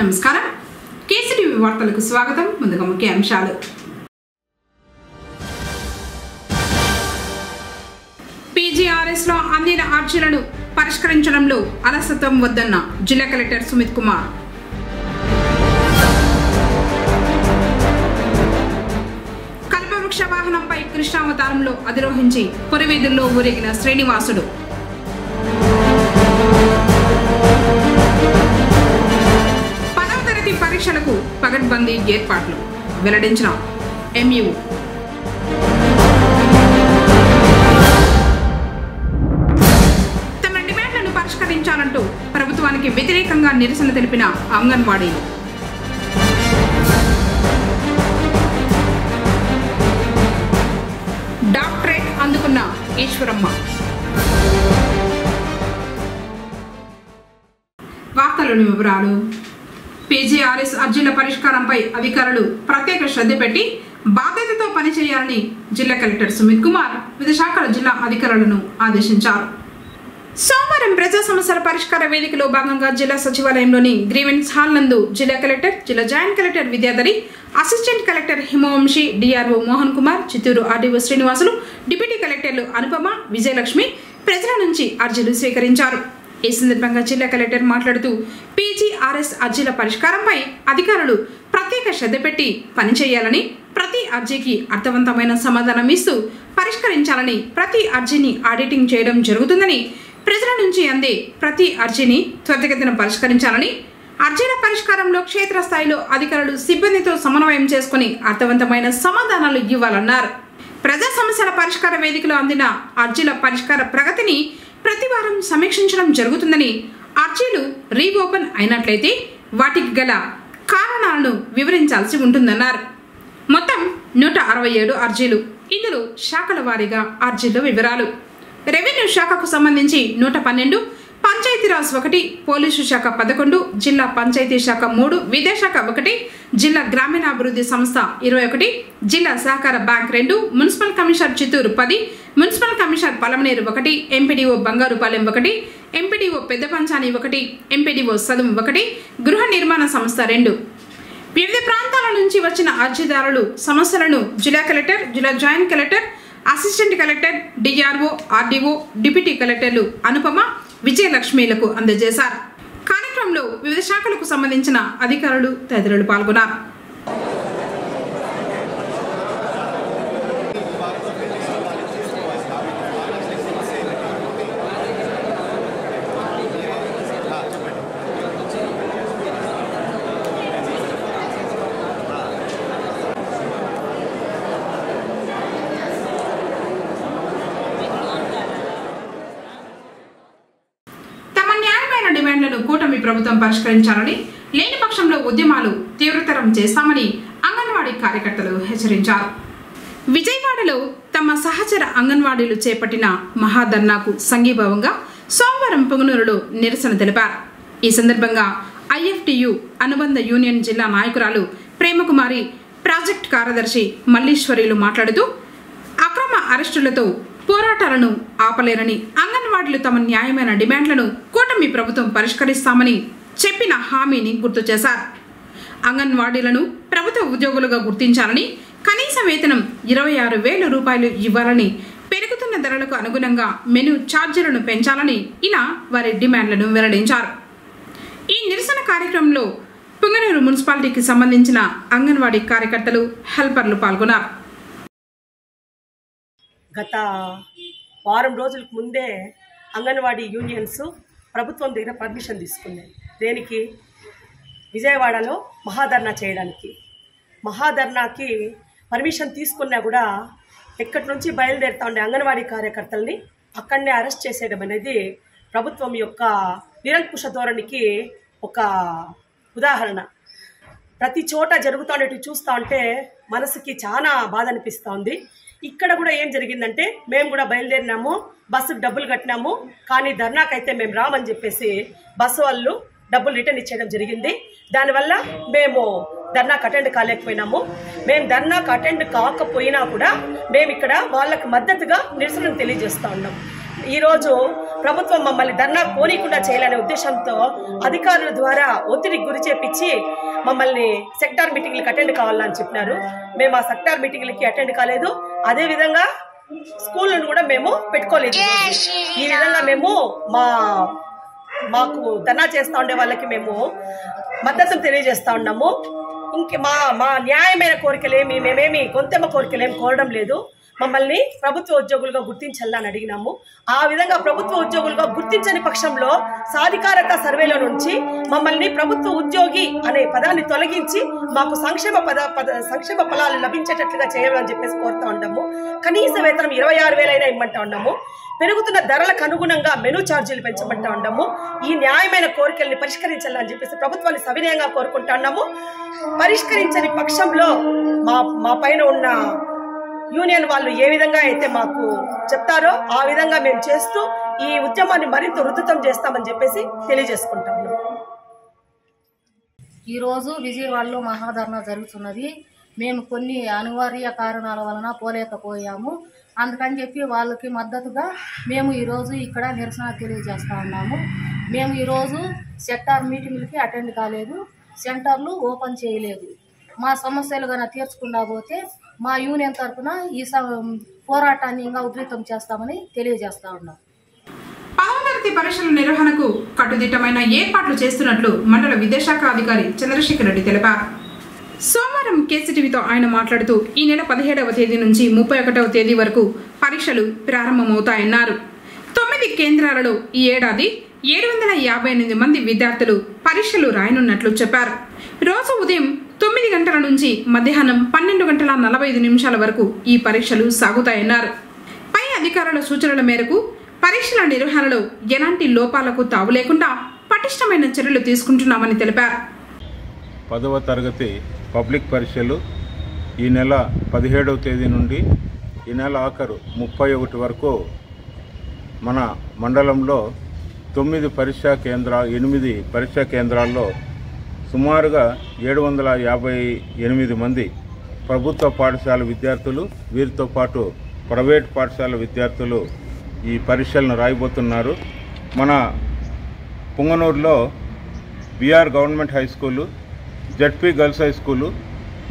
నమస్కారం కేసీటీవీ వార్తలకు స్వాగతం. ముందుగా ముఖ్య అంశాలు. పీజీఆర్ఎస్ లో అందిన అర్జీలను పరిష్కరించడంలో అలసత్వం వద్దన్న జిల్లా కలెక్టర్ సుమిత్ కుమార్. కల్పవృక్ష వాహనంపై కృష్ణావతారంలో అధిరోహించి పొరివీధుల్లో ఊరేగిన శ్రీనివాసుడు. పరీక్షలకు పగడ్బందీ ఏర్పాట్లు వెల్లడించిన ఎంయూ. తమ డిమాండ్లను పరిష్కరించాలంటూ ప్రభుత్వానికి వ్యతిరేకంగా నిరసన తెలిపిన అంగన్వాడీలు. డాక్టరేట్ అందుకున్న ఈశ్వరమ్మ. వార్తలోని వివరాలు. పీజీఆర్ఎస్ అర్జీల పరిష్కారంపై అధికారులు ప్రత్యేక శ్రద్ధ పెట్టి బాధ్యతతో పనిచేయాలని జిల్లా కలెక్టర్ సుమిత్ కుమార్ వివిధ శాఖల జిల్లా అధికారులను ఆదేశించారు. సోమవారం ప్రజా సమస్యల పరిష్కార వేదికలో భాగంగా జిల్లా సచివాలయంలోని గ్రీవెన్స్ హాల్ నందు జిల్లా కలెక్టర్, జిల్లా joint collector Vidyadhari, assistant collector Himavamshi, DRO Mohan Kumar, Chittoor RDO Srinivasulu, deputy కలెక్టర్లు అనుపమ, విజయలక్ష్మి ప్రజల నుంచి అర్జీలు స్వీకరించారు. ఈ సందర్భంగా జిల్లా కలెక్టర్ మాట్లాడుతూ పీజీఆర్ఎస్ అర్జీల పరిష్కారంపై అధికారులు ప్రత్యేక శ్రద్ధ పెట్టి పనిచేయాలని, ప్రతి అర్జీకి అర్థవంతమైన సమాధానం ఇస్తూ పరిష్కరించాలని, ప్రతి అర్జీని ఆడిటింగ్ చేయడం జరుగుతుందని, ప్రజల నుంచి అందే ప్రతి అర్జీని త్వరితగతిన పరిష్కరించాలని, అర్జీల పరిష్కారంలో క్షేత్రస్థాయిలో అధికారులు సిబ్బందితో సమన్వయం చేసుకుని అర్థవంతమైన సమాధానాలు ఇవ్వాలన్నారు. ప్రజా సమస్యల పరిష్కార వేదికలో అందిన అర్జీల పరిష్కార ప్రగతిని ప్రతి వారం సమీక్షించడం జరుగుతుందని, అర్జీలు రీఓపెన్ అయినట్లయితే వాటికి గల కారణాలను వివరించాల్సి ఉంటుందన్నారు. మొత్తం 167 అర్జీలు. ఇందులో శాఖల వారీగా అర్జీల వివరాలు. రెవెన్యూ శాఖకు సంబంధించి 112, పంచాయతీరాజ్ 1, పోలీసు శాఖ 11, జిల్లా పంచాయతీ శాఖ 3, విద్యాశాఖ 1, జిల్లా గ్రామీణాభివృద్ధి సంస్థ 21, జిల్లా సహకార bank 2, municipal commissioner Chittoor 10, municipal commissioner Palamaner 1, MPDO Bangarupalem 1, MPDO పెద్ద పంచాని 1, ఎంపీడీఓ సదుం 1, గృహ నిర్మాణ సంస్థ 2. వివిధ ప్రాంతాల నుంచి వచ్చిన అర్జీదారులు సమస్యలను జిల్లా కలెక్టర్, జిల్లా joint collector, assistant collector, DRO, RDO, deputy కలెక్టర్లు అనుపమ, విజయలక్ష్మిలకు అందజేశారు. కార్యక్రమంలో వివిధ శాఖలకు సంబంధించిన అధికారులు తదితరులు పాల్గొన్నారు. డిమాండ్లను కూటమి ప్రభుత్వం పరిష్కరించాలని, లేని పక్షంలో ఉద్యమాలు తీవ్రతరం చేస్తామని అంగన్వాడీ కార్యకర్తలు హెచ్చరించారు. విజయవాడలో తమ సహచర అంగన్వాడీలు చేపట్టిన మహాధర్నాకు సంఘీభావంగా సోమవారం పొంగనూరులో నిరసన తెలిపారు. ఈ సందర్భంగా ఐఎఫ్టియు అనుబంధ యూనియన్ జిల్లా నాయకురాలు ప్రేమకుమారి, ప్రాజెక్ట్ కార్యదర్శి మల్లీశ్వరీలు మాట్లాడుతూ అక్రమ అరెస్టులతో పోరాటాలను ఆపలేరని, అంగన్వాడీలు తమ న్యాయమైన డిమాండ్లను కూటమి ప్రభుత్వం పరిష్కరిస్తామని చెప్పిన హామీని గుర్తు చేశారు. అంగన్వాడీలను ప్రభుత్వ ఉద్యోగులుగా గుర్తించాలని, కనీస వేతనం 26,000 రూపాయలు ఇవ్వాలని, పెరుగుతున్న ధరలకు అనుగుణంగా మెను ఛార్జీలను పెంచాలని ఇలా వారి డిమాండ్లను వెల్లడించారు. ఈ నిరసన కార్యక్రమంలో పుంగనూరు మున్సిపాలిటీకి సంబంధించిన అంగన్వాడీ కార్యకర్తలు, హెల్పర్లు పాల్గొన్నారు. గత వారం రోజులకు ముందే అంగన్వాడీ యూనియన్స్ ప్రభుత్వం దగ్గర పర్మిషన్ తీసుకున్నాయి. దేనికి? విజయవాడలో మహాధర్నా చేయడానికి. మహాధర్నాకి పర్మిషన్ తీసుకున్నా కూడా ఎక్కడి నుంచి బయలుదేరుతా ఉండే అంగన్వాడీ కార్యకర్తల్ని అక్కడనే అరెస్ట్ చేసేయడం అనేది ప్రభుత్వం యొక్క నిరంకుశ ధోరణికి ఒక ఉదాహరణ. ప్రతి చోట జరుగుతుండేటివి చూస్తూ ఉంటే మనసుకి చాలా బాధ అనిపిస్తూ ఉంది. ఇక్కడ కూడా ఏం జరిగిందంటే, మేము కూడా బయలుదేరినాము, బస్సుకు డబ్బులు కట్టినాము, కానీ ధర్నాకైతే మేము రామని చెప్పేసి బస్సు వాళ్ళు డబ్బులు రిటర్న్ ఇచ్చేయడం జరిగింది. దానివల్ల మేము ధర్నాకు అటెండ్ కాలేకపోయినాము. మేము ధర్నాకు అటెండ్ కాకపోయినా కూడా మేము ఇక్కడ వాళ్ళకి మద్దతుగా నిరసనను తెలియజేస్తూ ఉన్నాం. ఈరోజు ప్రభుత్వం మమ్మల్ని ధర్నా కోనీకుండా చేయాలనే ఉద్దేశంతో అధికారుల ద్వారా ఒత్తిడికి గురి చేపించి మమ్మల్ని సెక్టార్ మీటింగ్లకు అటెండ్ కావాలని చెప్పినారు. మేము ఆ సెక్టార్ మీటింగ్లకి అటెండ్ కాలేదు. అదేవిధంగా స్కూళ్ళను కూడా మేము పెట్టుకోలేదు. ఈ విధంగా మేము మాకు ధర్నా చేస్తూ ఉండే వాళ్ళకి మేము మద్దతు తెలియజేస్తూ ఉన్నాము. మా న్యాయమైన కోరికలేమి మేమేమి కొంతెమ్మ కోరికలేమి కోరడం లేదు. మమ్మల్ని ప్రభుత్వ ఉద్యోగులుగా గుర్తించాలని అడిగినాము. ఆ విధంగా ప్రభుత్వ ఉద్యోగులుగా గుర్తించని పక్షంలో సాధికారత సర్వేలో నుంచి మమ్మల్ని ప్రభుత్వ ఉద్యోగి అనే పదాన్ని తొలగించి మాకు సంక్షేమ ఫలాలు లభించేటట్లుగా చేయాలని చెప్పేసి కోరుతా ఉన్నాము. కనీస వేతనం 26,000 అయినా ఇమ్మంటా ఉన్నాము. పెరుగుతున్న ధరలకు అనుగుణంగా మెనూ ఛార్జీలు పెంచమంటా ఉన్నాము. ఈ న్యాయమైన కోరికల్ని పరిష్కరించాలని చెప్పేసి ప్రభుత్వాన్ని సవినయంగా కోరుకుంటా ఉన్నాము. పరిష్కరించని పక్షంలో మా పైన ఉన్న యూనియన్ వాళ్ళు ఏ విధంగా అయితే మాకు చెప్తారో ఆ విధంగా మేము చేస్తూ ఈ ఉద్యమాన్ని మరింత ఉధృతం చేస్తామని చెప్పేసి తెలియజేసుకుంటాము. ఈరోజు విజయవాడలో మహాధర్నా జరుగుతున్నది. మేము కొన్ని అనివార్య కారణాల వలన పోలేకపోయాము. అందుకని చెప్పి వాళ్ళకి మద్దతుగా మేము ఈరోజు ఇక్కడ నిరసన తెలియజేస్తా ఉన్నాము. మేము ఈరోజు సెక్టార్ మీటింగ్లకి అటెండ్ కాలేదు. సెంటర్లు ఓపెన్ చేయలేదు. మా సమస్యలు కన్నా తీర్చకుండా పోతే మా యూనియన్ తరఫున ఈ పోరాటాన్ని ఇంకా ఉధృతం చేస్తామని తెలియజేస్తా ఉన్నాం. పదోతరగతి పరీక్షల నిర్వహణకు కట్టుదిట్టమైన ఏర్పాట్లు చేస్తున్నట్లు మండల విద్యాశాఖ అధికారి చంద్రశేఖర్ రెడ్డి తెలిపారు. సోమవారం కేసీటీవీతో ఆయన మాట్లాడుతూ ఈ నెల 17వ తేదీ నుంచి 31వ తేదీ వరకు పరీక్షలు ప్రారంభమవుతాయన్నారు. 9 కేంద్రాలలో ఈ ఏడాది 758 మంది విద్యార్థులు పరీక్షలు రాయనున్నట్లు చెప్పారు. రోజు ఉదయం 9 గంటల నుంచి మధ్యాహ్నం 12:45 వరకు ఈ పరీక్షలు సాగుతాయన్నారు. పై అధికారుల సూచనల మేరకు పరీక్షల నిర్వహణలో ఎలాంటి లోపాలకు తావు లేకుండా పటిష్టమైన చర్యలు తీసుకుంటున్నామని తెలిపారు. 10వ తరగతి పబ్లిక్ పరీక్షలు ఈ నెల 17వ తేదీ నుండి ఈ నెల ఆఖరు 31 వరకు మన మండలంలో 8 పరీక్షా కేంద్రాల్లో సుమారుగా 758 మంది ప్రభుత్వ పాఠశాల విద్యార్థులు, వీరితో పాటు ప్రైవేట్ పాఠశాల విద్యార్థులు ఈ పరీక్షలను రాయబోతున్నారు. మన పుంగనూరులో BR government high school, ZP girls high school,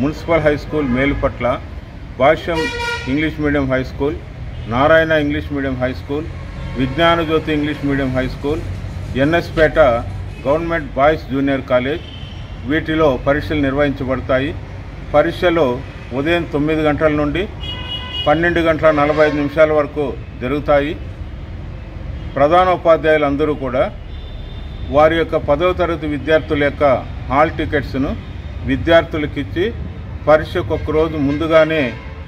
municipal high school Melupatla, భాష్యం English medium high school, Narayana English medium high school, Vignana Jyothi English medium high school, ఎన్ఎస్పేట government boys junior college వీటిలో పరీక్షలు నిర్వహించబడతాయి. పరీక్షలు ఉదయం 9 గంటల నుండి 12:45 వరకు జరుగుతాయి. ప్రధానోపాధ్యాయులందరూ కూడా వారి యొక్క 10వ తరగతి విద్యార్థుల యొక్క హాల్ టికెట్స్ను విద్యార్థులకు ఇచ్చి పరీక్షకు ఒక్కరోజు ముందుగానే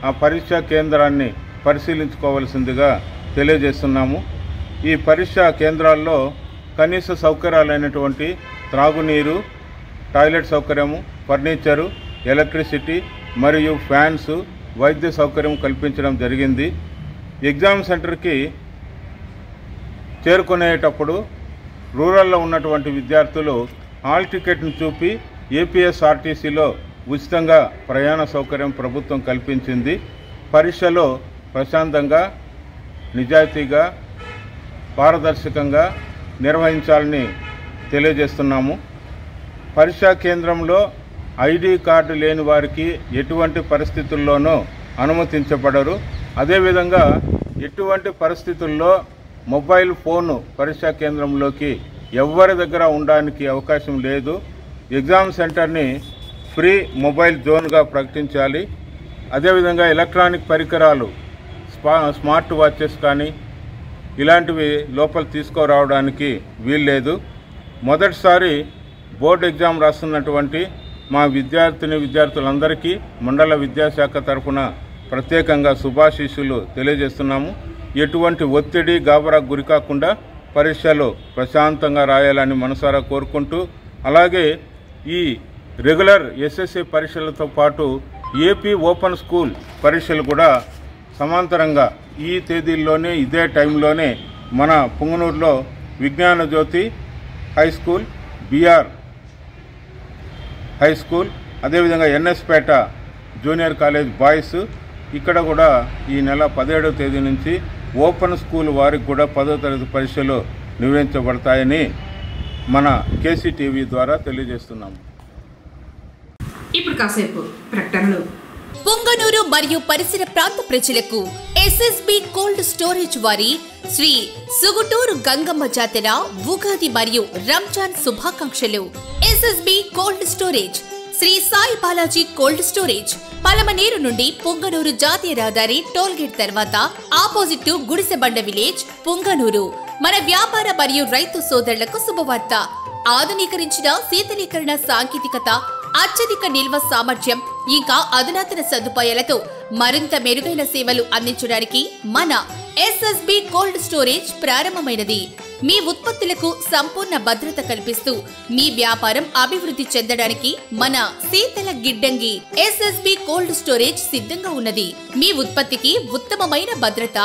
ఆ పరీక్షా కేంద్రాన్ని పరిశీలించుకోవాల్సిందిగా తెలియజేస్తున్నాము. ఈ పరీక్షా కేంద్రాల్లో కనీస సౌకర్యాలైనటువంటి త్రాగునీరు, టాయిలెట్ సౌకర్యము, ఫర్నిచరు, ఎలక్ట్రిసిటీ మరియు ఫ్యాన్స్, వైద్య సౌకర్యం కల్పించడం జరిగింది. ఎగ్జామ్ సెంటర్కి చేరుకునేటప్పుడు రూరల్లో ఉన్నటువంటి విద్యార్థులు హాల్ టికెట్ను చూపి ఏపీఎస్ఆర్టీసీలో ఉచితంగా ప్రయాణ సౌకర్యం ప్రభుత్వం కల్పించింది. పరీక్షలో ప్రశాంతంగా, నిజాయితీగా, పారదర్శకంగా నిర్వహించాలని తెలియజేస్తున్నాము. పరీక్షా కేంద్రంలో ఐడి కార్డు లేని వారికి ఎటువంటి పరిస్థితుల్లోనూ అనుమతించబడరు. అదేవిధంగా ఎటువంటి పరిస్థితుల్లో మొబైల్ ఫోను పరీక్షా కేంద్రంలోకి ఎవరి దగ్గర ఉండడానికి అవకాశం లేదు. ఎగ్జామ్ సెంటర్ని ఫ్రీ మొబైల్ జోన్గా ప్రకటించాలి. అదేవిధంగా ఎలక్ట్రానిక్ పరికరాలు, స్మార్ట్ వాచెస్ కానీ ఇలాంటివి లోపల తీసుకురావడానికి వీల్లేదు. మొదటిసారి బోర్డు ఎగ్జామ్ రాస్తున్నటువంటి మా విద్యార్థులందరికీ మండల విద్యాశాఖ తరఫున ప్రత్యేకంగా శుభాశీస్సులు తెలియజేస్తున్నాము. ఎటువంటి ఒత్తిడి, గాబరాకు గురికాకుండా పరీక్షలు ప్రశాంతంగా రాయాలని మనసారా కోరుకుంటూ, అలాగే ఈ రెగ్యులర్ ఎస్ఎస్సి పరీక్షలతో పాటు ఏపీ ఓపెన్ స్కూల్ పరీక్షలు కూడా సమాంతరంగా ఈ తేదీల్లోనే ఇదే టైంలోనే మన పుంగనూరులో Vignana Jyothi high school, BR high school, అదేవిధంగా ఎన్ఎస్పేట జూనియర్ కాలేజ్ బాయ్స్ ఇక్కడ కూడా ఈ నెల 17వ తేదీ నుంచి ఓపెన్ స్కూల్ వారికి కూడా 10వ తరగతి పరీక్షలు నిర్వహించబడతాయని మన కేసీటీవీ ద్వారా తెలియజేస్తున్నాము. ఇప్పుడు కాసేపు ప్రకటనలు. పొంగనూరు మరియు పరిసర ప్రాంత ప్రజలకు ఎస్ఎస్బి కోల్డ్ స్టోరేజ్ వారి శ్రీ సుగుటూరు గంగమ్మ జాతర ఉగాది మరియు రంజాన్ శుభాకాంక్షలు. SSB cold storage Shri Sai Balaji cold storage Palamaner నుండి పొంగనూరు జాతీయ రహదారి టోల్గేట్ తర్వాత opposite to Gudisebanda village Punganur. మన వ్యాపార మరియు రైతు సోదరులకు శుభవార్త. ఆధునీకరించిన శీతలీకరణ సాంకేతికత, అత్యధిక నిల్వ సామర్థ్యం ఇంకా అధునాతన సదుపాయాలతో మరింత మెరుగైన సేవలు అందించడానికి మన ఎస్ఎస్బి కోల్డ్ స్టోరేజ్ ప్రారంభమైనది. మీ ఉత్పత్తులకు సంపూర్ణ భద్రత కల్పిస్తూ మీ వ్యాపారం అభివృద్ధి చెందడానికి మన శీతల గిడ్డంగి ఎస్ఎస్బి కోల్డ్ స్టోరేజ్ సిద్ధంగా ఉన్నది. మీ ఉత్పత్తికి ఉత్తమమైన భద్రత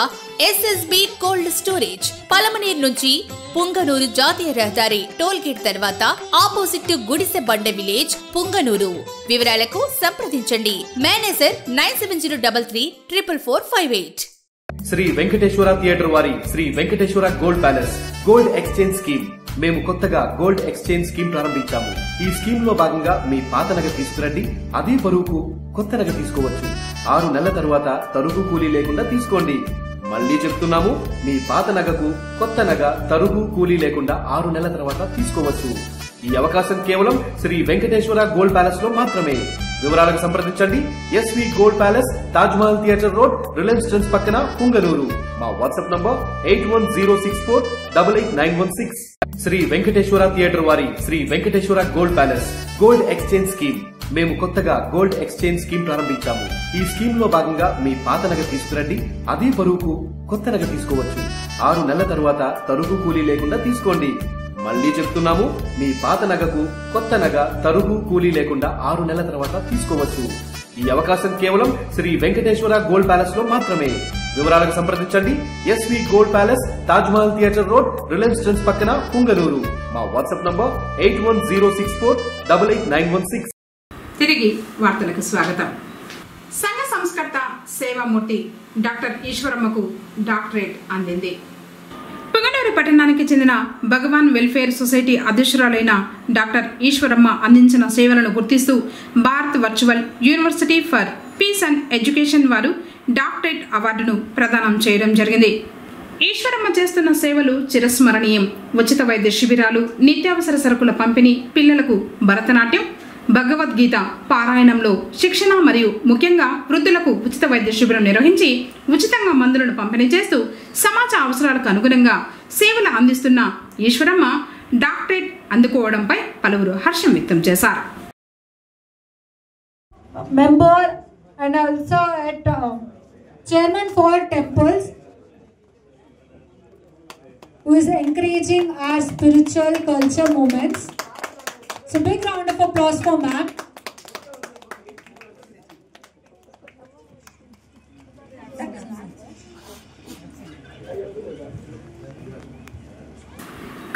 ఎస్ఎస్బి కోల్డ్ స్టోరేజ్ పలమనేరు నుంచి పొంగనూరు జాతీయ రహదారి టోల్గేట్ తర్వాత opposite to Gudisebanda village Punganur. వివరాలకు సంప్రదించండి. మేనేజర్ 9703344458. శ్రీ వెంకటేశ్వర థియేటర్ వారి Shri Venkateswara gold palace gold exchange scheme. మేము కొత్తగా గోల్డ్ ఎక్స్చేంజ్ స్కీమ్ ప్రారంభించాము. ఈ స్కీమ్ లో భాగంగా మీ పాత నగ తీసుకురండి, అదే బరువుకు కొత్త నగ తీసుకోవచ్చు. 6 నెలల తరువాత తరుగు కూలీ లేకుండా తీసుకోండి. మళ్ళీ చెప్తున్నాము, మీ పాత నగకు కొత్త నగ తరుగు కూలీ లేకుండా 6 నెలల తర్వాత తీసుకోవచ్చు. ఈ అవకాశం కేవలం శ్రీ వెంకటేశ్వర గోల్డ్ ప్యాలెస్ లో మాత్రమే. వివరాలకు సంప్రదించండి. SV gold palace, Taj Mahal theatre road, Reliance trends పక్కన, పొంగనూరు. మా WhatsApp number 8106488916. Sri Venkateswara theatre వారి Shri Venkateswara gold palace gold exchange scheme. మేము కొత్తగా గోల్డ్ ఎక్స్చేంజ్ స్కీమ్ ప్రారంభించాము. ఈ స్కీమ్ లో భాగంగా మీ పాత నగ తీసుకురండి, అదే బరువుకు కొత్త నగ తీసుకోవచ్చు. 6 నెలల తరువాత తరుగు కూలీ లేకుండా తీసుకోండి. మళ్ళీ చెప్తున్నాము, మీ పాత నగకు కొత్త నగ తరుగు కూలీ లేకుండా 6 నెలల తర్వాత తీసుకోవచ్చు. ఈ అవకాశం కేవలం శ్రీ వెంకటేశ్వర గోల్డ్ ప్యాలెస్ లో మాత్రమే. వివరాలకు సంప్రదించండి. SV gold palace, Taj Mahal theatre road, Reliance trends పక్కన, పొంగనూరు. మా వాట్సాప్ నంబర్ 8106488916. తిరిగి వార్తలకు స్వాగతం. సంఘ సంస్కర్త సేవామూర్తి డాక్టర్ ఈశ్వరమ్మకు డాక్టరేట్ అందింది. పొంగనూరు పట్టణానికి చెందిన భగవాన్ వెల్ఫేర్ సొసైటీ అధ్యక్షురాలైన డాక్టర్ ఈశ్వరమ్మ అందించిన సేవలను గుర్తిస్తూ Bharat virtual university for peace and education వారు డాక్టరేట్ అవార్డును ప్రదానం చేయడం జరిగింది. ఈశ్వరమ్మ చేస్తున్న సేవలు చిరస్మరణీయం. ఉచిత వైద్య శిబిరాలు, నిత్యావసర సరుకుల పంపిణీ, పిల్లలకు భరతనాట్యం, భగవద్గీత పారాయణంలో శిక్షణ మరియు ముఖ్యంగా వృద్ధులకు ఉచిత వైద్య శిబిరం నిర్వహించి ఉచితంగా మందులను పంపిణీ చేస్తూ సమాజ అవసరాలకు అనుగుణంగా సేవలు అందిస్తున్న ఈశ్వరమ్మ డాక్టరేట్ అందుకోవడంపై పలువురు హర్షం వ్యక్తం చేశారు. Member and also at chairman for temples, who is encouraging our spiritual culture movements. So big round of applause for ma'am.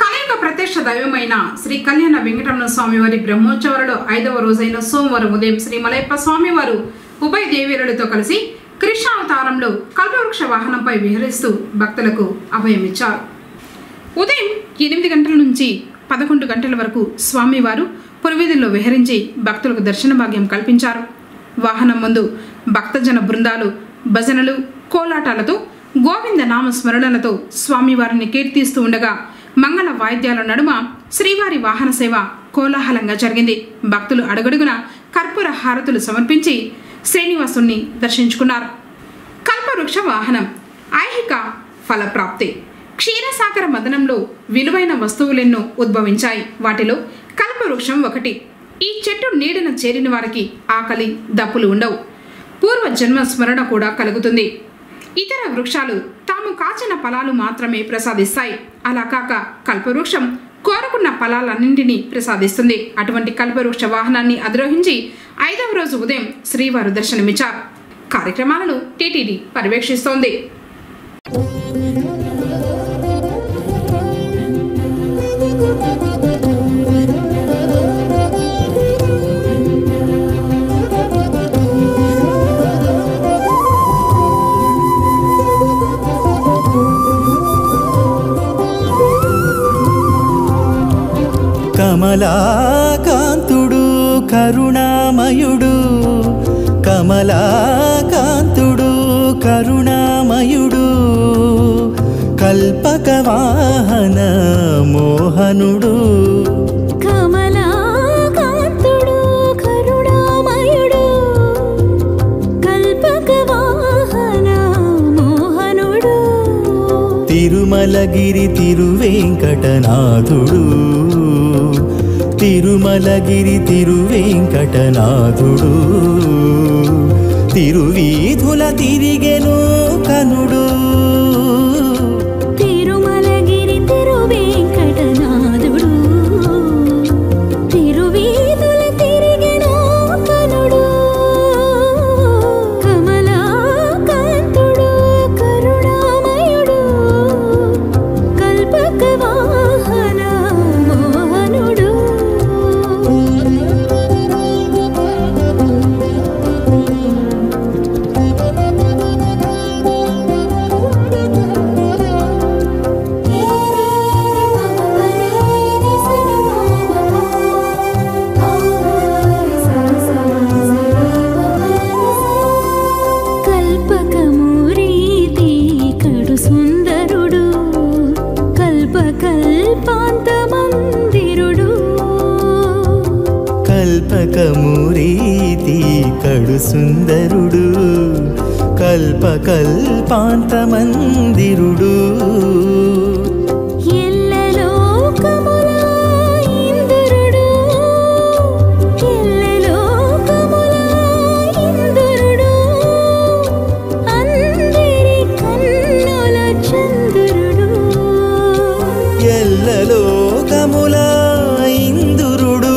కలియుగ ప్రత్యక్ష దైవమైన శ్రీ కళ్యాణ వెంకటరమణ స్వామి వారి బ్రహ్మోత్సవాలలో 5వ రోజైన సోమవారం ఉదయం శ్రీ మలయప్ప స్వామి వారు ఉభయ దేవేరులతో కలిసి కృష్ణావతారంలో కల్పవృక్ష వాహనంపై విహరిస్తూ భక్తులకు అభయమిచ్చారు. ఉదయం 8 గంటల నుంచి 11 గంటల వరకు స్వామివారు పురవీధుల్లో విహరించి భక్తులకు దర్శన భాగ్యం కల్పించారు. వాహనం ముందు భక్తజన బృందాలు భజనలు, కోలాటాలతో, గోవింద నామ స్మరణలతో స్వామివారిని కీర్తిస్తూ ఉండగా మంగళ వాయిద్యాల నడుమ శ్రీవారి వాహన సేవ కోలాహలంగా జరిగింది. భక్తులు అడుగడుగున కర్పూర హారతులు సమర్పించి శ్రీనివాసుని దర్శించుకున్నారు. కల్పవృక్ష వాహనం ఐహిక ఫలప్రాప్తి. క్షీరసాగర మదనంలో విలువైన వస్తువులెన్నో ఉద్భవించాయి. వాటిలో కల్పవృక్షం ఒకటి. ఈ చెట్టు నీడన చేరిన వారికి ఆకలి, దప్పులు ఉండవు. పూర్వ జన్మ స్మరణ కూడా కలుగుతుంది. ఇతర వృక్షాలు తాము కాచిన ఫలాలు మాత్రమే ప్రసాదిస్తాయి. అలా కాక కల్పవృక్షం కోరుకున్న ఫలాలన్నింటినీ ప్రసాదిస్తుంది. అటువంటి కల్పవృక్ష వాహనాన్ని అధిరోహించి 5వ రోజు ఉదయం శ్రీవారు దర్శనమిచ్చారు. కార్యక్రమాలను టీటీడీ పర్యవేక్షిస్తోంది. కమలాకాంతుడు కరుణామయుడు కమలాకాంతుడు కరుణామయుడు కల్పక వాహన మోహనుడు కమలాకాంతుడు కరుణామయుడు కల్పక వాహన మోహనుడు తిరుమలగిరి తిరువేంకటనాథుడు తిరుమలగిరి తిరువేంకటనాథుడు తిరువీధుల తిరిగెను కనుడు తిరుమలగిరి తిరువేంకటనాథుడు తిరువీధుల తిరిగెను కనుడు కమలాకాంతుడు కరుణామయుడు కల్పక వాహన మోహనుడు కల్పకమూరీతి కడు సుందరుడు కల్పకల్పాంతమందిరుడు కల్పకమూరీతి కడు సుందరుడు కల్పకల్పాంతమందిరుడు ఎల్లలోకముల ఇంద్రుడు ఎల్లలోకముల ఇంద్రుడు అందరి కన్నుల చంద్రుడు ఎల్లలోకముల ఇందురుడు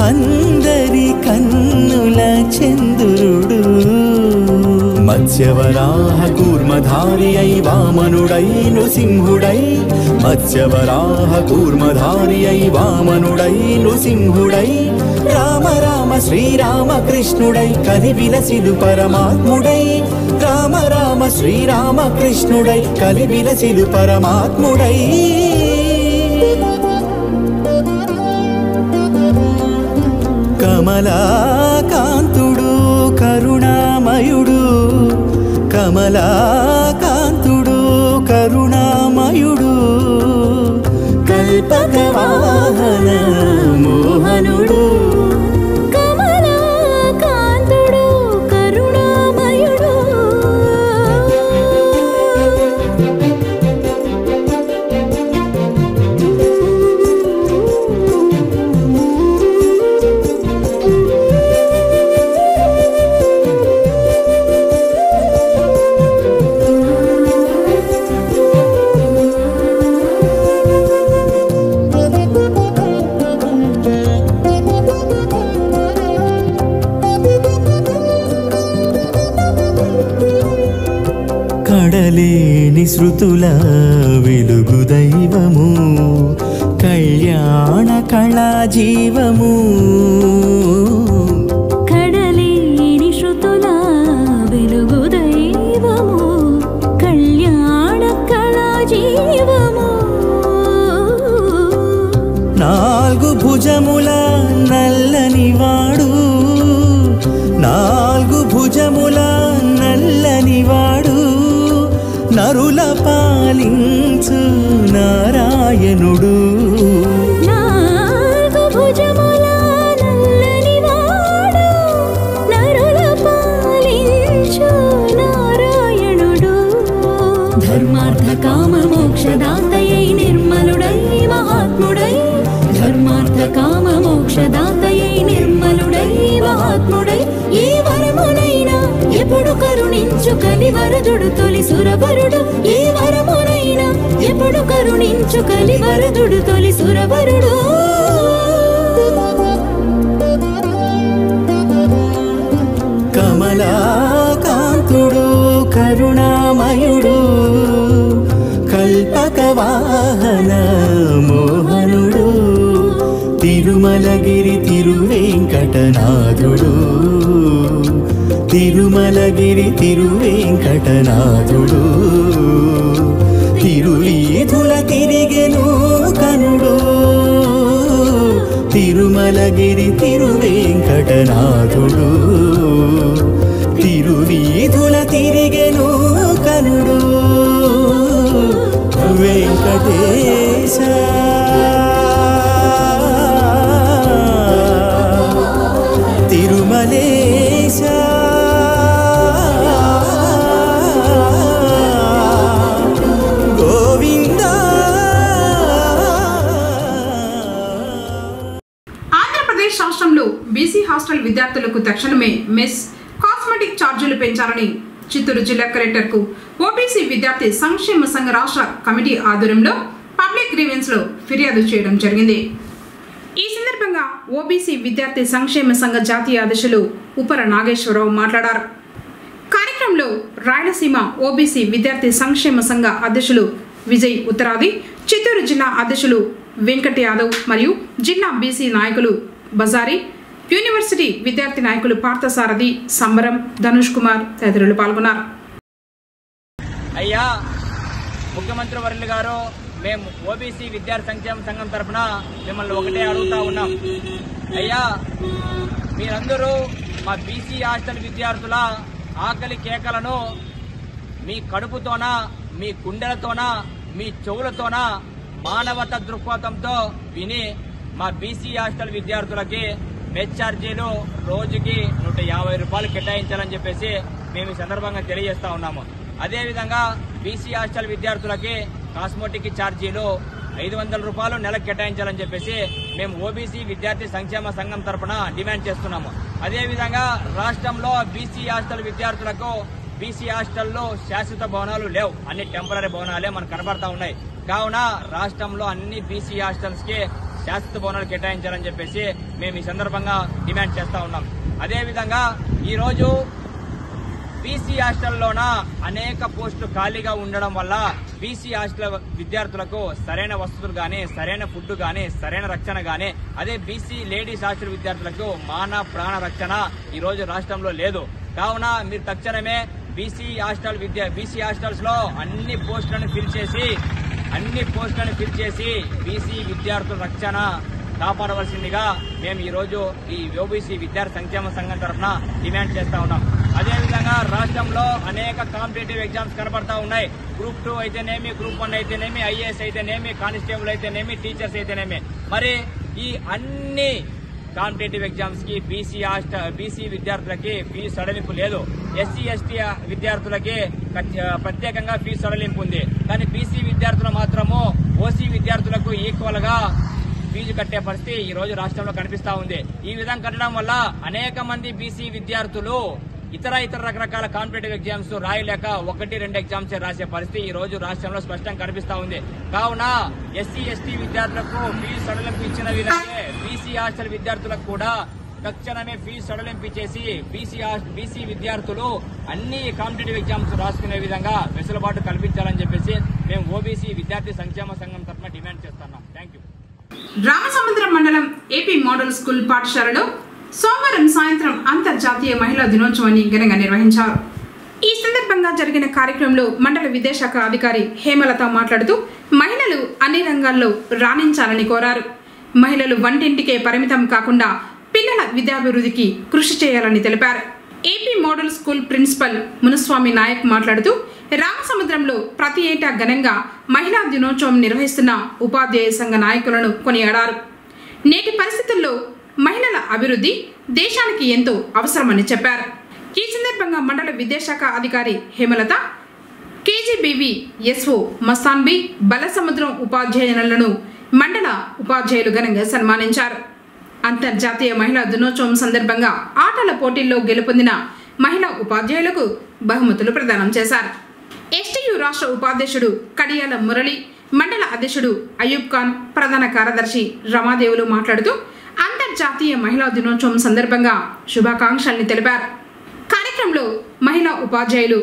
అందరి కన్నుల చంద్రుడు మత్స్యవరాహ కూర్మధారి అయి వామనుడై నృసింహుడై మత్స్యవరాహ కూర్మధారి అయి వామనుడై నృసింహుడై రామ రామ శ్రీరామ కృష్ణుడై కలివిలసిలు పరమాత్ముడై రామ రామ శ్రీరామ కృష్ణుడై కలివిలసిలు పరమాత్ముడై కమలాకాంతుడు కరుణామయుడు కమలాకాంతుడు కరుణామయుడు కల్పక వాహన మోహనుడు కమలాకాంతుడు కరుణామయుడు కడలేని శృతుల వెలుగు దైవము కళ్యాణ కళా జీవము కడలేని శృతుల వెలుగు దైవము కళ్యాణ కళా జీవము నాలుగు భుజముల నల్లని వాడు నాలుగు భుజముల నల్లని వాడు నరుల పాలించు నారాయణుడు నాలుగు భుజముల నల్లని వాడు నరుల పాలించు నారాయణుడు ధర్మార్థ కామ మోక్షదాతయై నిర్మలుడై మహాత్ముడై ధర్మార్థ కామ మోక్షదాతయై నిర్మలుడై మహాత్ముడై ఏ వరమునైనా ఎప్పుడు కరుణించు కలివరదుడు తొలి సురవరుడు ఏ వరమునైనా ఎప్పుడు కరుణించు కలివరదుడు తొలి సురవరుడు కమలాకాంతుడు కరుణామయుడు కల్పక వాహన మోహనుడు తిరుమలగిరి తిరువేంకటనాథుడు తిరుమలగిరి తిరువేంకటనాథుడు తిరువీధుల తిరిగెను కనుడు తిరుమలగిరి తిరువేంకటనాథుడు తిరువీధుల తిరిగెను కనుడు వెంకటేశ తిరుమలేశ గోవింద. ఆంధ్రప్రదేశ్ రాష్ట్రంలో బీసీ హాస్టల్ విద్యార్థులకు తక్షణమే మెస్ కాస్మెటిక్ ఛార్జీలు పెంచాలని చిత్తూరు జిల్లా కలెక్టర్కు ఓబీసీ విద్యార్థి సంక్షేమ సంఘ రాష్ట్ర కమిటీ ఆధ్వర్యంలో పబ్లిక్ గ్రీవెన్స్ లో ఫిర్యాదు చేయడం జరిగింది. ఈ సందర్భంగా ఓబీసీ విద్యార్థి సంక్షేమ సంఘ జాతీయ అధ్యక్షులు ఉపర నాగేశ్వరరావు మాట్లాడారు. కార్యక్రమంలో రాయలసీమ ఓబీసీ విద్యార్థి సంక్షేమ సంఘ అధ్యక్షులు విజయ్ ఉత్తరాది, చిత్తూరు జిల్లా అధ్యక్షులు వెంకట్ యాదవ్ మరియు జిల్లా బీసీ నాయకులు బజారీ, యూనివర్సిటీ విద్యార్థి నాయకులు పార్థసారథి, సంబరం, ధనుష్ కుమార్ తదితరులు పాల్గొన్నారు. అయ్యా ముఖ్యమంత్రి వర్యులు గారు, మేము ఓబీసీ విద్యార్థి సంక్షేమ సంఘం తరఫున మిమ్మల్ని ఒకటే అడుగుతా ఉన్నాం. అయ్యా మీరందరూ మా బీసీ హాస్టల్ విద్యార్థుల ఆకలి కేకలను మీ కడుపుతోనా, మీ గుండెలతోనా, మీ చెవులతోనా మానవత దృక్పథంతో విని మా బీసీ హాస్టల్ విద్యార్థులకి మెస్ ఛార్జీలు రోజుకి 150 రూపాయలు కేటాయించాలని చెప్పేసి మేము ఈ సందర్భంగా తెలియజేస్తా ఉన్నాము. అదేవిధంగా బీసీ హాస్టల్ విద్యార్థులకి కాస్మెటిక్ ఛార్జీలు 500 రూపాయలు నెలకు కేటాయించాలని చెప్పేసి మేము ఓబీసీ విద్యార్థి సంక్షేమ సంఘం తరఫున డిమాండ్ చేస్తున్నాము. అదేవిధంగా రాష్ట్రంలో బీసీ హాస్టల్ విద్యార్థులకు బీసీ హాస్టల్లో శాశ్వత భవనాలు లేవు, అన్ని టెంపరీ భవనాలే మనకు కనబడతా ఉన్నాయి. కావున రాష్ట్రంలో అన్ని బీసీ హాస్టల్స్ కి శాశ్వత భవనాలు కేటాయించాలని చెప్పేసి మేము ఈ సందర్భంగా డిమాండ్ చేస్తా ఉన్నాం. అదేవిధంగా ఈరోజు బీసీ హాస్టల్లోన అనేక పోస్టులు ఖాళీగా ఉండడం వల్ల బీసీ హాస్టల్ విద్యార్థులకు సరైన వసతులు గానీ, సరైన ఫుడ్ గానీ, సరైన రక్షణ గానీ, అదే బీసీ లేడీస్ హాస్టల్ విద్యార్థులకు మాన ప్రాణ రక్షణ ఈ రోజు రాష్ట్రంలో లేదు. కావున మీరు తక్షణమే బీసీ హాస్టల్స్ లో అన్ని పోస్టులను ఫిల్ చేసి బీసీ విద్యార్థుల రక్షణ కాపాడవలసిందిగా మేము ఈ రోజు ఈ ఓబీసీ విద్యార్థి సంక్షేమ సంఘం తరఫున డిమాండ్ చేస్తా ఉన్నాం. అదేవిధంగా రాష్ట్రంలో అనేక కాంపిటేటివ్ ఎగ్జామ్స్ కనబడతా ఉన్నాయి. గ్రూప్ 2 అయితేనేమి, గ్రూప్ 1 అయితేనేమి, ఐఏఎస్ అయితేనేమి, కానిస్టేబుల్ అయితేనేమి, టీచర్స్ అయితేనేమి, మరి ఈ అన్ని కాంపిటేటివ్ ఎగ్జామ్స్ కి బీసీ విద్యార్థులకి ఫీజు సడలింపు లేదు. ఎస్సీ ఎస్టీ విద్యార్థులకి ప్రత్యేకంగా ఫీజు సడలింపు ఉంది. కానీ బీసీ విద్యార్థులు మాత్రము ఓసీ విద్యార్థులకు ఈక్వల్ గా ఫీజు కట్టే పరిస్థితి ఈ రోజు రాష్ట్రంలో కనిపిస్తా ఉంది. ఈ విధంగా కట్టడం వల్ల అనేక మంది బీసీ విద్యార్థులు ఇతర రకరకాల కాంపిటేటివ్ ఎగ్జామ్స్ రాయలేక 1-2 ఎగ్జామ్స్ రాసే పరిస్థితి ఈ రోజు రాష్ట్రంలో స్పష్టంగా కనిపిస్తా ఉంది. కావున ఎస్సీ ఎస్టీ విద్యార్థులకు ఫీజు సడలింపు ఇచ్చిన విధంగా బీసీ హాస్టల్ విద్యార్థులకు కూడా తక్షణమే ఫీజు సడలింపు చేసి బీసీ విద్యార్థులు అన్ని కాంపిటేటివ్ ఎగ్జామ్స్ రాసుకునే విధంగా వెసులుబాటు కల్పించాలని చెప్పేసి మేము ఓబీసీ విద్యార్థి సంక్షేమ సంఘం తరఫున డిమాండ్ చేస్తున్నాం. Thank you. రామసముద్రం మండలం ఏపీ మోడల్ స్కూల్ పాఠశాలలో సోమవారం సాయంత్రం అంతర్జాతీయ మహిళా దినోత్సవాన్ని ఘనంగా నిర్వహించారు. ఈ సందర్భంగా జరిగిన కార్యక్రమంలో మండల విద్యాశాఖ అధికారి హేమలత మాట్లాడుతూ మహిళలు అన్ని రంగాల్లో రాణించాలని కోరారు. మహిళలు వంటింటికే పరిమితం కాకుండా పిల్లల విద్యాభివృద్ధికి కృషి చేయాలని తెలిపారు. AP model school principal Munuswamy Naik మాట్లాడుతూ రామసముద్రంలో ప్రతి ఏటా ఘనంగా మహిళా దినోత్సవం నిర్వహిస్తున్న ఉపాధ్యాయ సంఘ నాయకులను కొనియాడారు. నేటి పరిస్థితుల్లో మహిళల అభివృద్ధి దేశానికి ఎంతో అవసరమని చెప్పారు. ఈ సందర్భంగా మండల విద్యాశాఖ అధికారి హేమలత, కేజీబీవీ ఎస్ఓ మస్తాన్బీ, బలసముద్రం ఉపాధ్యాయులను మండల ఉపాధ్యాయులు ఘనంగా సన్మానించారు. అంతర్జాతీయ మహిళా దినోత్సవం సందర్భంగా ఆటల పోటీల్లో గెలుపొందిన మహిళా ఉపాధ్యాయులకు బహుమతులు ప్రదానం చేశారు. ఎస్టీయూ రాష్ట్ర ఉపాధ్యక్షుడు కడియాల మురళి, మండల అధ్యక్షుడు అయూబ్ ఖాన్, ప్రధాన కార్యదర్శి రమాదేవులు మాట్లాడుతూ అంతర్జాతీయ మహిళా దినోత్సవం సందర్భంగా శుభాకాంక్షల్ని తెలిపారు. కార్యక్రమంలో మహిళా ఉపాధ్యాయులు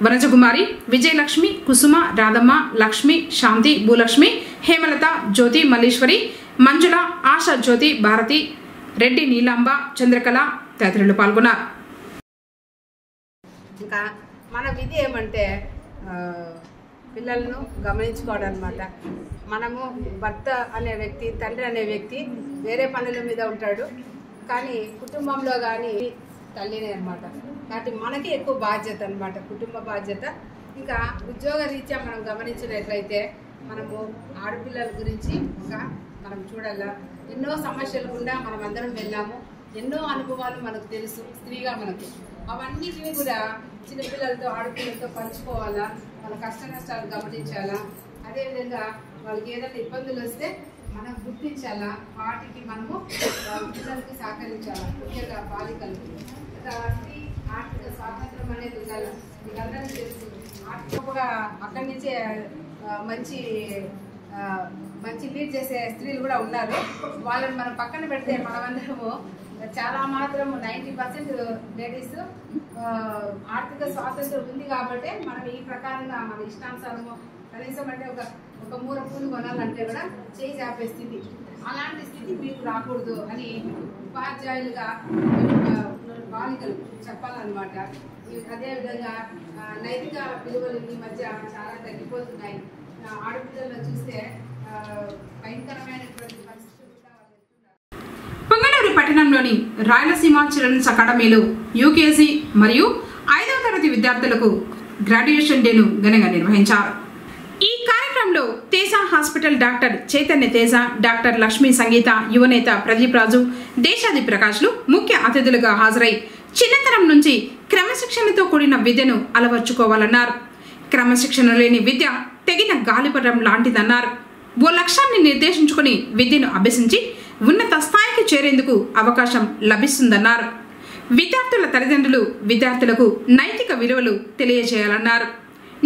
వనజకుమారి, విజయలక్ష్మి, కుసుమ, రాధమ్మ, లక్ష్మి, శాంతి, భూలక్ష్మి, హేమలత, జ్యోతి, మల్లీశ్వరి, మంజుల, ఆశా జ్యోతి, భారతి, రెడ్డి, నీలాంబ, చంద్రకళ తదితరులు పాల్గొన్నారు. ఇంకా మన విధి ఏమంటే పిల్లలను గమనించుకోవడం అనమాట. మనము భర్త అనే వ్యక్తి, తండ్రి అనే వ్యక్తి వేరే పనుల మీద ఉంటాడు, కానీ కుటుంబంలో కానీ తల్లినే అనమాట. కాబట్టి మనకి ఎక్కువ బాధ్యత అనమాట, కుటుంబ బాధ్యత. ఇంకా ఉద్యోగ రీత్యా మనం గమనించినట్లయితే మనము ఆడపిల్లల గురించి మనం చూడాల. ఎన్నో సమస్యలు గుండా మనం అందరం వెళ్ళాము, ఎన్నో అనుభవాలు మనకు తెలుసు స్త్రీగా మనకు. అవన్నిటిని కూడా చిన్నపిల్లలతో ఆడపిల్లలతో పంచుకోవాలా, వాళ్ళ కష్ట నష్టాలు గమనించాలా. అదేవిధంగా వాళ్ళకి ఏదైనా ఇబ్బందులు వస్తే మనం గుర్తించాలా, వాటికి మనము పిల్లలకి సహకరించాలా, ముఖ్యంగా బాలికలకు. స్త్రీ ఆర్థిక స్వాతంత్రం అనేది ఉండాలి. మీకు అందరికీ తెలుసు, ఆర్థికంగా అక్కడి నుంచే మంచి లీడ్ చేసే స్త్రీలు కూడా ఉన్నారు. వాళ్ళని మనం పక్కన పెడితే మనమందరము చాలా మాత్రం 90% లేడీస్ ఆర్థిక స్వాతంత్రం ఉంది కాబట్టి మనం ఈ ప్రకారంగా మన ఇష్టానుసారము కనీసం అంటే ఒక మూర పూలు కొనాలంటే కూడా చేయి చాపే స్థితి, అలాంటి స్థితి మీకు రాకూడదు అని ఉపాధ్యాయులుగా బాలికలు చెప్పాలన్నమాట. అదేవిధంగా నైతిక విలువలు ఈ మధ్య చాలా తగ్గిపోతున్నాయి. ఆడపిల్లల్లో చూస్తే భయంకరమైనటువంటి పరిస్థితులు. పొంగనూరు పట్టణంలోని రాయలసీమ చిల్డ్రన్స్ అకాడమీలో యూకేజీ మరియు 5వ తరగతి విద్యార్థులకు గ్రాడ్యుయేషన్ డేను ఘనంగా నిర్వహించారు. ఈ కార్యక్రమంలో Teja hospital doctor Chaitanya Teja, doctor Lakshmi Sangeetha, యువనేత ప్రదీప్ రాజు, దేశాది ప్రకాష్లు ముఖ్య అతిథులుగా హాజరై చిన్నతనం నుంచి క్రమశిక్షణతో కూడిన విద్యను అలవర్చుకోవాలన్నారు. క్రమశిక్షణ లేని విద్య తెగిన గాలిపటం లాంటిదన్నారు. ఓ లక్ష్యాన్ని నిర్దేశించుకుని విద్యను అభ్యసించి ఉన్నత స్థాయికి చేరేందుకు అవకాశం లభిస్తుందన్నారు. విద్యార్థుల తల్లిదండ్రులు విద్యార్థులకు నైతిక విలువలు తెలియజేయాలన్నారు.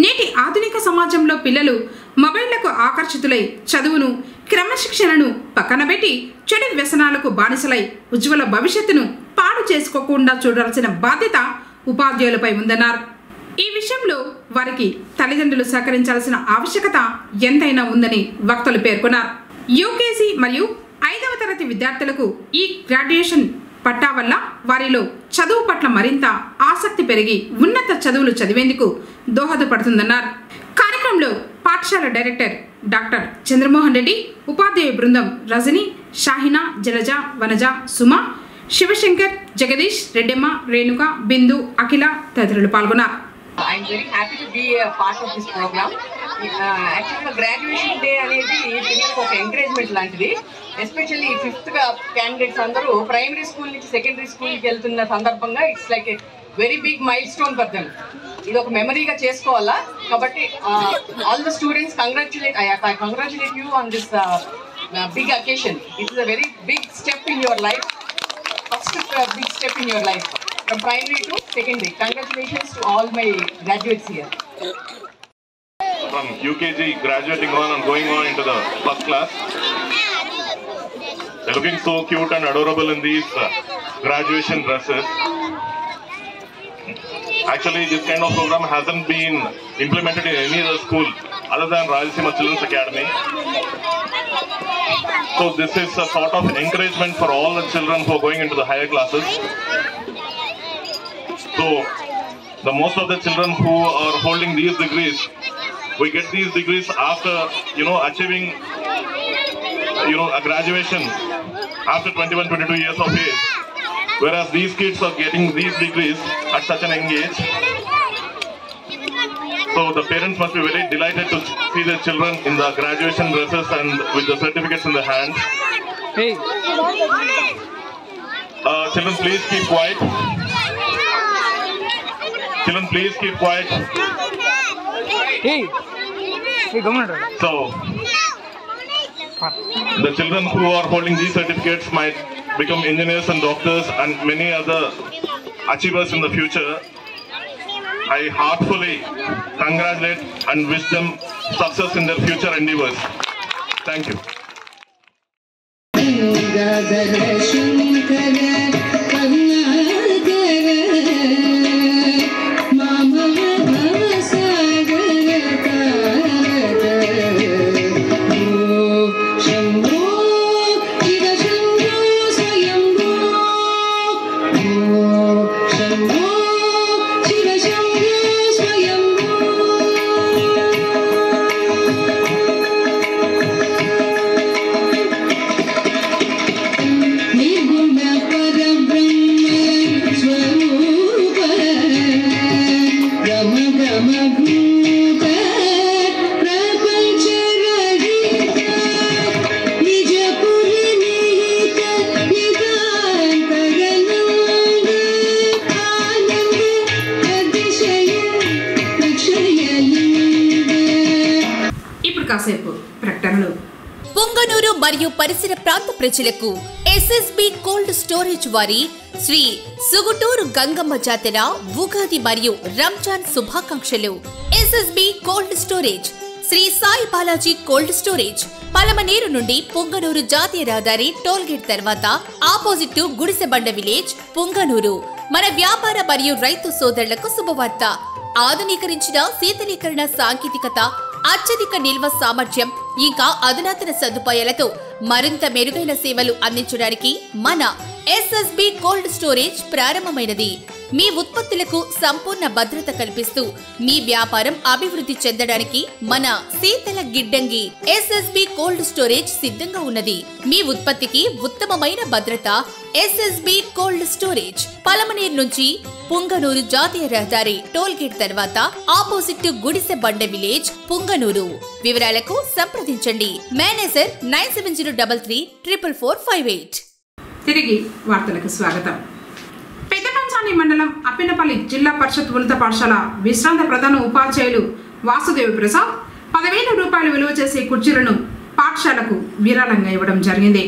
నేటి ఆధునిక సమాజంలో పిల్లలు మొబైళ్లకు ఆకర్షితులై చదువును, క్రమశిక్షణను పక్కనబెట్టి చెడు వ్యసనాలకు బానిసలై ఉజ్వల భవిష్యత్తును పాడు చేసుకోకుండా చూడాల్సిన బాధ్యత ఉపాధ్యాయులపై ఉందన్నారు. ఈ విషయంలో వారికి తల్లిదండ్రులు సహకరించాల్సిన ఆవశ్యకత ఎంతైనా ఉందని వక్తలు పేర్కొన్నారు. యూకేజీ మరియు 5వ తరగతి విద్యార్థులకు ఈ గ్రాడ్యుయేషన్ పట్టా వల్ల వారిలో చదువు పట్ల మరింత ఆసక్తి పెరిగి ఉన్నత చదువులు చదివేందుకు దోహదపడుతుందన్నారు. కార్యక్రమంలో పాఠశాల డైరెక్టర్ డాక్టర్ చంద్రమోహన్ రెడ్డి, ఉపాధ్యాయ బృందం రజని, షాహినా, జలజ, వనజ, సుమ, శివశంకర్, జగదీష్, రెడ్డెమ్మ, రేణుక, బిందు, అఖిల తదితరులు పాల్గొన్నారు. I'm very happy to be a part of this program. Actually, graduation day అనేది పిల్లలకు ఒక ఎంకరేజ్మెంట్ లాంటిది. ఎస్పెషల్లీ 5th క్యాండిడేట్స్ అందరూ ప్రైమరీ స్కూల్ నుంచి సెకండరీ స్కూల్కి వెళ్తున్న సందర్భంగా it's like a very big mile stone for them. ఇది ఒక మెమరీగా చేసుకోవాలా. కాబట్టి all the students congratulate you on this big occasion. It is a very big step in your life. First big step in your life from primary to secondary. Congratulations to all my graduates here. From UKG graduating on and going on into the first class. They're looking so cute and adorable in these graduation dresses. Actually, this kind of program hasn't been implemented in any other school other than Rayalaseema Children's Academy. So this is a sort of encouragement for all the children who are going into the higher classes. So the most of the children who are holding these degrees, we get these degrees after achieving a graduation after 21-22 years of age, whereas these kids are getting these degrees at such an young age. So the parents must be very delighted to see their children in the graduation dresses and with the certificates in their hands. Hey. Children, please keep quiet. Children, please keep quiet. Hey. Hey, come on. So the children who are holding these certificates might become engineers and doctors and many other achievers in the future. I heartfully congratulate and wish them success in their future endeavors. Thank you. ఇప్పుడు కాసేపు ప్రకటనలు. పొంగనూరు మరియు పరిసర ప్రాంత ప్రజలకు SSB cold storage వారి శ్రీ సుగుటూరు గంగమ్మ జాతర ఉగాది మరియు రంజాన్ శుభాకాంక్షలు. SSB cold storage Shri Sai Balaji cold storage Palamaner నుండి పొంగనూరు జాతీయ రహదారి టోల్గేట్ తర్వాత ఆపోజిట్ గుడిసెబండ విలేజ్ పొంగనూరు. మన వ్యాపార మరియు రైతు సోదరులకు శుభవార్త. ఆధునీకరించిన శీతలీకరణ సాంకేతికత, అత్యధిక నిల్వ సామర్థ్యం ఇంకా అధునాతన సదుపాయాలతో మరింత మెరుగైన సేవలు అందించడానికి మన ఎస్ఎస్బి కోల్డ్ స్టోరేజ్ ప్రారంభమైనది. మీ ఉత్పత్తులకు సంపూర్ణ భద్రత కల్పిస్తూ మీ వ్యాపారం అభివృద్ధి చెందడానికి మన శీతల గిడ్డంగి ఎస్ఎస్బి కోల్డ్ స్టోరేజ్ సిద్ధంగా ఉన్నది. మీ ఉత్పత్తికి ఉత్తమమైన భద్రత ఎస్ఎస్బి కోల్డ్ స్టోరేజ్ పలమనేరు నుంచి పుంగనూరు జాతీయ రహదారి టోల్గేట్ తర్వాత ఆపోజిట్ గుడిసె బండ విలేజ్ పుంగనూరు. వివరాలకు సంప్రదించండి. మేనేజర్ 9733344458. తిరిగి వార్తలకు స్వాగతం. పెద్దపంచాని మండలం అప్పినపల్లి జిల్లా పరిషత్ ఉన్నత పాఠశాల విశ్రాంత ప్రధాన ఉపాధ్యాయులు వాసుదేవ ప్రసాద్ 10,000 రూపాయలు విలువ చేసే కుర్చీలను పాఠశాలకు విరాళంగా ఇవ్వడం జరిగింది.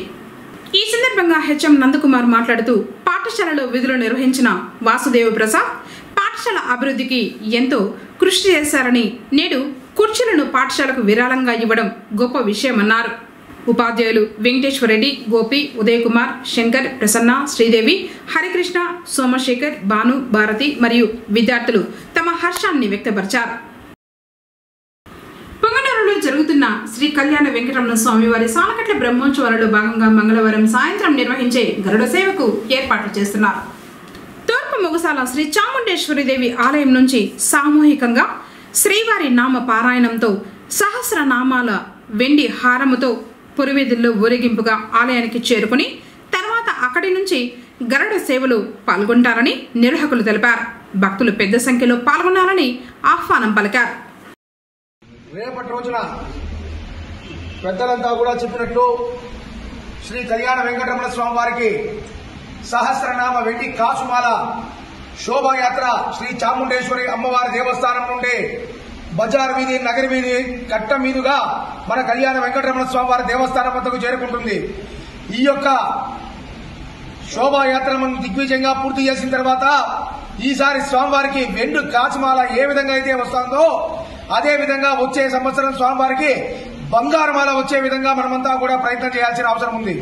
ఈ సందర్భంగా హెచ్ఎం నందకుమార్ మాట్లాడుతూ పాఠశాలలో విధులు నిర్వహించిన వాసుదేవ ప్రసాద్ పాఠశాల అభివృద్ధికి ఎంతో కృషి చేశారని, నేడు కుర్చీలను పాఠశాలకు విరాళంగా ఇవ్వడం గొప్ప విషయమన్నారు. ఉపాధ్యాయులు వెంకటేశ్వరరెడ్డి, గోపి, ఉదయ్ కుమార్, శంకర్, ప్రసన్న, శ్రీదేవి, హరికృష్ణ, సోమశేఖర్, భాను, భారతి మరియు విద్యార్థులు తమ హర్షాన్ని వ్యక్తపరిచారు. పొంగనూరులో జరుగుతున్న శ్రీ కళ్యాణ వెంకటరమణ స్వామివారి సాలకట్ల బ్రహ్మోత్సవాలలో భాగంగా మంగళవారం సాయంత్రం నిర్వహించే గరుడ సేవకు ఏర్పాట్లు చేస్తున్నారు. తూర్పు మొగసాల శ్రీ చాముండేశ్వరిదేవి ఆలయం నుంచి సామూహికంగా శ్రీవారి నామ పారాయణంతో సహస్రనామాల వెండి హారముతో పురివీధుల్లో ఊరేగింపుగా ఆలయానికి చేరుకుని తర్వాత అక్కడి నుంచి గరుడ సేవలు పాల్గొంటారని నిర్వాహకులు తెలిపారు. భక్తులు పెద్ద సంఖ్యలో పాల్గొనాలని ఆహ్వానం పలికారు. రేపటి రోజున పెద్దలంతా కూడా చెప్పినట్లు శ్రీ కళ్యాణ వెంకటరమణ స్వామి వారికి సహస్రనామ వెండి కాసుమాల శోభాయాత్ర శ్రీ చాముండేశ్వరి అమ్మవారి దేవస్థానం నుండి బజార్ వీధి, నగరి వీధి, కట్ట మీదుగా మన కళ్యాణ వెంకటరమణ స్వామి వారి దేవస్థానం వద్దకు చేరుకుంటుంది. ఈ యొక్క శోభాయాత్ర మనం దిగ్విజయంగా పూర్తి చేసిన తర్వాత ఈసారి స్వామివారికి వెండి కాసుమాల ఏ విధంగా అయితే వస్తుందో అదే విధంగా వచ్చే సంవత్సరం స్వామివారికి బంగారుమాల వచ్చే విధంగా మనమంతా కూడా ప్రయత్నం చేయాల్సిన అవసరం ఉంది.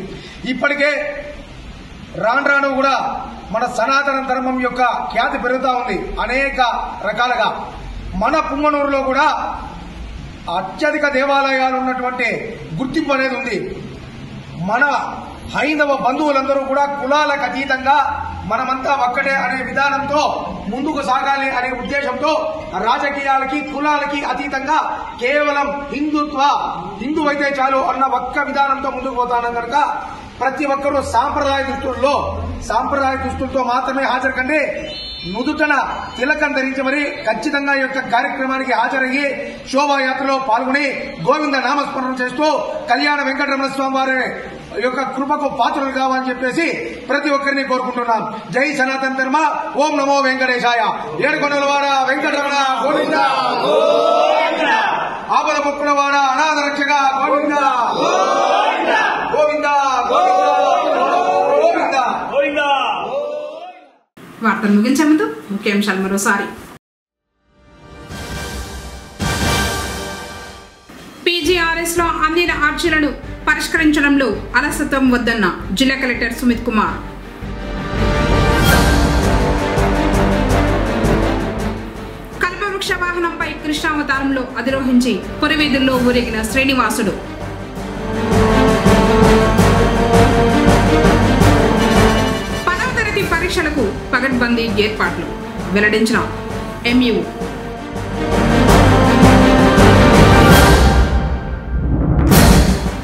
ఇప్పటికే రాను రాను కూడా మన సనాతన ధర్మం యొక్క ఖ్యాతి పెరుగుతా ఉంది. అనేక రకాలుగా మన పుంగనూరులో కూడా అత్యధిక దేవాలయాలు ఉన్నటువంటి గుర్తింపు అనేది ఉంది. మన హైందవ బంధువులందరూ కూడా కులాలకు అతీతంగా మనమంతా ఒక్కటే అనే విధానంతో ముందుకు సాగాలి అనే ఉద్దేశంతో రాజకీయాలకి కులాలకి అతీతంగా కేవలం హిందువైతే చాలు అన్న ఒక్క విధానంతో ముందుకు పోతాను కనుక ప్రతి ఒక్కరూ సాంప్రదాయ దుస్తులతో మాత్రమే హాజరు కండి. నుదుటన తిలకం ధరించి మరి ఖచ్చితంగా ఈ యొక్క కార్యక్రమానికి హాజరయ్యి శోభాయాత్రలో పాల్గొని గోవింద నామస్మరణ చేస్తూ కళ్యాణ వెంకటరమణ స్వామి వారి యొక్క కృపకు పాత్రలు కావాలని చెప్పేసి ప్రతి ఒక్కరిని కోరుకుంటున్నాం. జై సనాతన ధర్మ. ఓం నమో వెంకటేశాయ. ఏడుకొండలవాడ వెంకటరమణ గోవింద, ఆపద ముక్కులవాడ అనాథ రక్షక గోవింద, గోవింద గోవింద గోవింద. వార్తలు ముగించే ముందు ముఖ్యాంశాలు మరోసారి. పీజీఆర్ఎస్ లో అందిన అర్జీలను పరిష్కరించడంలో అలసత్వం వద్దన్న జిల్లా కలెక్టర్ సుమిత్ కుమార్. కల్పవృక్ష వాహనంపై కృష్ణావతారంలో అధిరోహించి పురవీధుల్లో ఊరేగిన శ్రీనివాసుడు. పరీక్షలకు పగడ్బందీ ఏర్పాట్లు వెల్లడించిన ఎంయూ.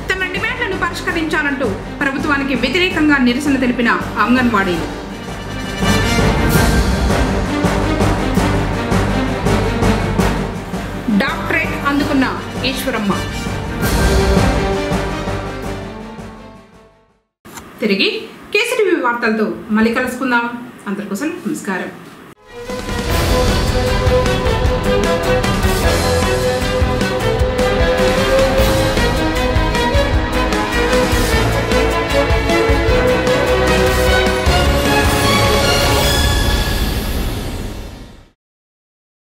తమ డిమాండ్లను పరిష్కరించాలంటూ ప్రభుత్వానికి వ్యతిరేకంగా నిరసన తెలిపిన అంగన్వాడీలు. డాక్టరేట్ అందుకున్న ఈశ్వరమ్మ. తిరిగి కేసీటీవీ వార్తలతో మళ్ళీ కలుసుకుందాం. అందరికోసం నమస్కారం.